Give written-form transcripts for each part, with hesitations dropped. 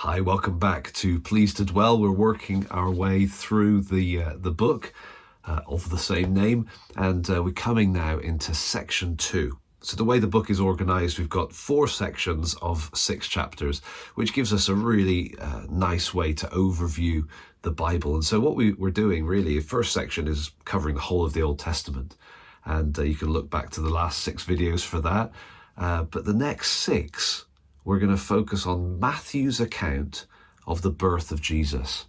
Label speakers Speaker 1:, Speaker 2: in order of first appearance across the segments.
Speaker 1: Hi, welcome back to Pleased to Dwell. We're working our way through the book of the same name, and we're coming now into section 2. So the way the book is organized, we've got 4 sections of 6 chapters, which gives us a really nice way to overview the Bible. And so what we're doing really, the first section is covering the whole of the Old Testament, and you can look back to the last 6 videos for that. But the next 6, we're going to focus on Matthew's account of the birth of Jesus.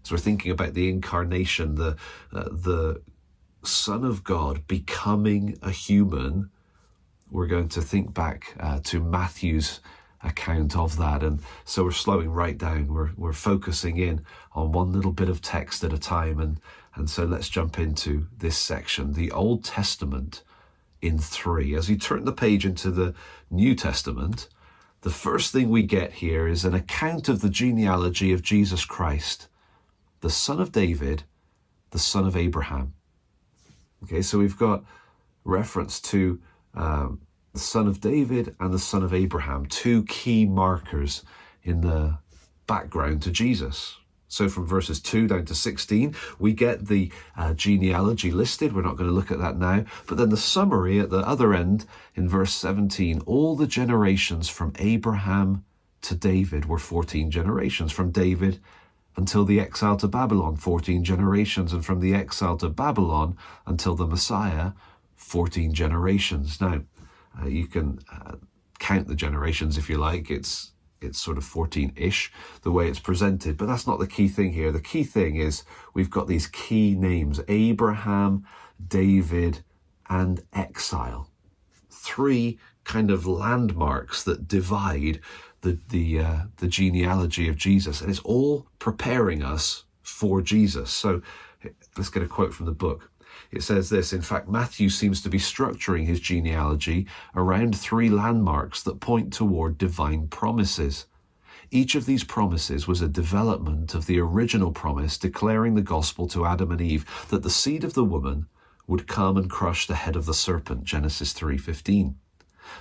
Speaker 1: So we're thinking about the incarnation, the Son of God becoming a human. We're going to think back to Matthew's account of that. And so we're slowing right down. We're focusing in on one little bit of text at a time. And so let's jump into this section, the Old Testament in 3. As you turn the page into the New Testament, the first thing we get here is an account of the genealogy of Jesus Christ, the son of David, the son of Abraham. Okay, so we've got reference to the son of David and the son of Abraham, 2 key markers in the background to Jesus. So from verses 2 down to 16, we get the genealogy listed. We're not going to look at that now. But then the summary at the other end in verse 17, all the generations from Abraham to David were 14 generations. From David until the exile to Babylon, 14 generations. And from the exile to Babylon until the Messiah, 14 generations. Now, you can count the generations if you like. It's sort of 14-ish, the way it's presented. But that's not the key thing here. The key thing is we've got these key names, Abraham, David, and exile. 3 kind of landmarks that divide the genealogy of Jesus. And it's all preparing us for Jesus. So let's get a quote from the book. It says this: in fact, Matthew seems to be structuring his genealogy around 3 landmarks that point toward divine promises. Each of these promises was a development of the original promise declaring the gospel to Adam and Eve that the seed of the woman would come and crush the head of the serpent, Genesis 3:15.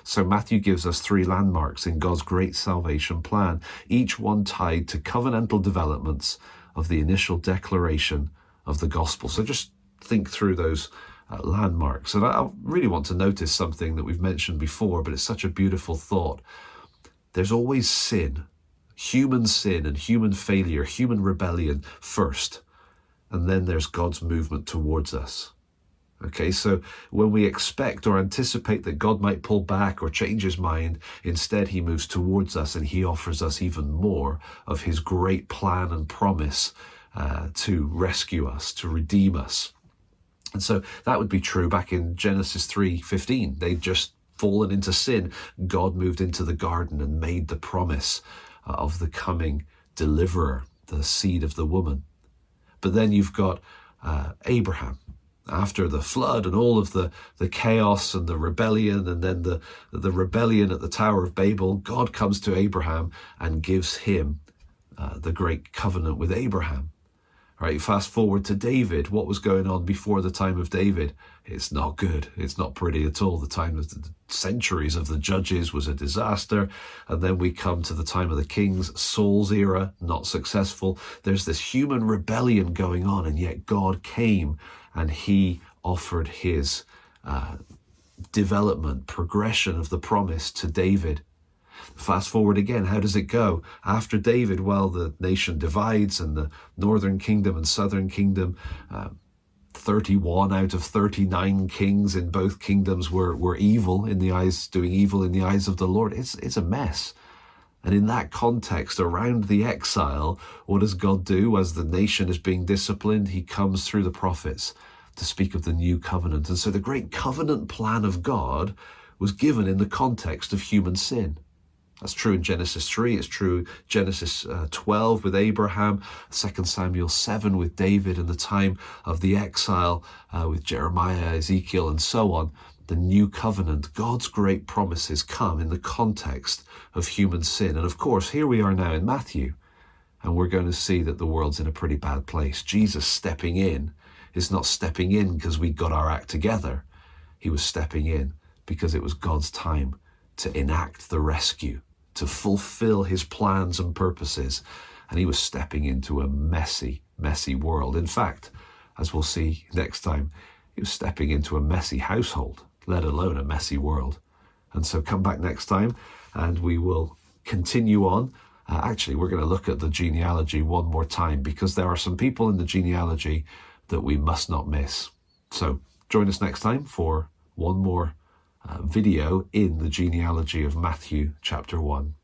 Speaker 1: So Matthew gives us 3 landmarks in God's great salvation plan, each one tied to covenantal developments of the initial declaration of the gospel. So just think through those landmarks. And I really want to notice something that we've mentioned before, but it's such a beautiful thought. There's always sin and human failure, human rebellion first, and then there's God's movement towards us. Okay, so when we expect or anticipate that God might pull back or change his mind, instead he moves towards us and he offers us even more of his great plan and promise to rescue us, to redeem us. And so that would be true back in Genesis 3:15. They'd just fallen into sin. God moved into the garden and made the promise of the coming deliverer, the seed of the woman. But then you've got Abraham. After the flood and all of the chaos and the rebellion, and then the rebellion at the Tower of Babel, God comes to Abraham and gives him the great covenant with Abraham. Right, fast forward to David. What was going on before the time of David? It's not good. It's not pretty at all. The time of the centuries of the judges was a disaster. And then we come to the time of the kings, Saul's era, not successful. There's this human rebellion going on, and yet God came and he offered his development, progression of the promise to David. Fast forward again, how does it go? After David, well, the nation divides, and the northern kingdom and southern kingdom, 31 out of 39 kings in both kingdoms were evil in the eyes, doing evil in the eyes of the Lord. It's a mess. And in that context, around the exile, what does God do? As the nation is being disciplined, he comes through the prophets to speak of the new covenant. And so the great covenant plan of God was given in the context of human sin. That's true in Genesis 3, it's true Genesis 12 with Abraham, 2 Samuel 7 with David, and the time of the exile with Jeremiah, Ezekiel, and so on. The new covenant, God's great promises come in the context of human sin. And of course, here we are now in Matthew, and we're going to see that the world's in a pretty bad place. Jesus stepping in is not stepping in because we got our act together. He was stepping in because it was God's time to enact the rescue to fulfill his plans and purposes. And he was stepping into a messy, messy world. In fact, as we'll see next time, he was stepping into a messy household, let alone a messy world. And so come back next time and we will continue on. Actually, we're going to look at the genealogy one more time, because there are some people in the genealogy that we must not miss. So join us next time for one more video in the genealogy of Matthew chapter 1.